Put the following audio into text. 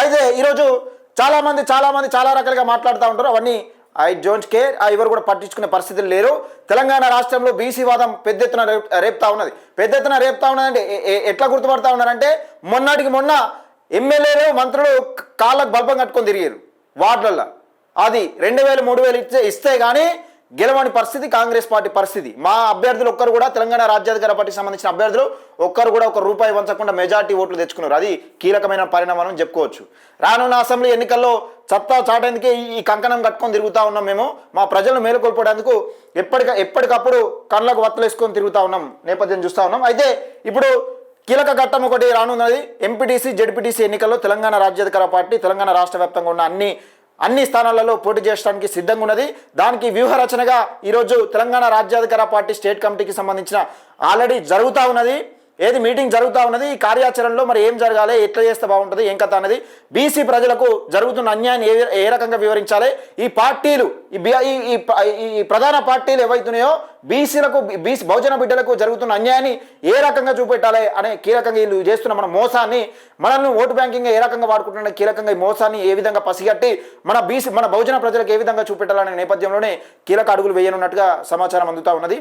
అయితే ఈరోజు చాలామంది చాలా రకాలుగా మాట్లాడుతూ ఉంటారు. అవన్నీ ఐ డోంట్ కేర్, ఎవరు కూడా పట్టించుకునే పరిస్థితులు లేరు. తెలంగాణ రాష్ట్రంలో బీసీ వాదం పెద్ద ఎత్తున రేపుతా ఉన్నది. పెద్ద ఎత్తున రేపుతా ఉన్నదంటే ఎట్లా గుర్తుపడతా ఉన్నారంటే, మొన్నటికి మొన్న ఎమ్మెల్యేలు మంత్రులు కాళ్ళకు బల్బం కట్టుకొని తిరిగారు వార్డులలో. అది 2000 3000 ఇస్తే కానీ గెలవని పరిస్థితి కాంగ్రెస్ పార్టీ పరిస్థితి. మా అభ్యర్థులు ఒక్కరు కూడా, తెలంగాణ రాజ్యాధికార పార్టీకి సంబంధించిన అభ్యర్థులు ఒక్కరు కూడా ₹1 వంచకుండా మెజార్టీ ఓట్లు తెచ్చుకున్నారు. అది కీలకమైన పరిణామం చెప్పుకోవచ్చు. రానున్న అసెంబ్లీ ఎన్నికల్లో సత్తా చాటేందుకే ఈ కంకణం కట్టుకొని తిరుగుతూ ఉన్నాం. మేము మా ప్రజలను మేలుకొల్పడానికి ఎప్పటికప్పుడు కళ్ళకు వత్తలేసుకొని తిరుగుతూ ఉన్నాం నేపథ్యం చూస్తూ ఉన్నాం. అయితే ఇప్పుడు కీలక ఘట్టం ఒకటి రానున్నది. ఎంపీటీసీ జెడ్పీటీసీ ఎన్నికల్లో తెలంగాణ రాజ్యాధికార పార్టీ తెలంగాణ రాష్ట్ర వ్యాప్తంగా ఉన్న అన్ని స్థానాలలో పోటీ చేయడానికి సిద్ధంగా ఉన్నది. దానికి వ్యూహరచనగా ఈరోజు తెలంగాణ రాజ్యాధికార పార్టీ స్టేట్ కమిటీకి సంబంధించిన ఆల్రెడీ జరుగుతూ ఉన్నది. మీటింగ్ జరుగుతూ ఉన్నది. ఈ కార్యాచరణలో మరి ఏం జరగాలి, ఎట్లా చేస్తే బాగుంటుంది, ఏం కథ అనేది, బీసీ ప్రజలకు జరుగుతున్న అన్యాయాన్ని ఏ రకంగా వివరించాలి, ఈ పార్టీలు ఈ ప్రధాన పార్టీలు ఏవైతున్నాయో బీసీ బహుజన బిడ్డలకు జరుగుతున్న అన్యాయాన్ని ఏ రకంగా చూపెట్టాలి అనే కీలకంగా వీళ్ళు చేస్తున్న మన మోసాన్ని, మనల్ని ఓటు బ్యాంకింగ్ ఏ రకంగా వాడుకుంటున్న కీలకంగా ఈ మోసాన్ని ఏ విధంగా పసిగట్టి మన బహుజన ప్రజలకు ఏ విధంగా చూపెట్టాలనే నేపథ్యంలోనే కీలక అడుగులు వేయనున్నట్టుగా సమాచారం అందుతూ ఉన్నది.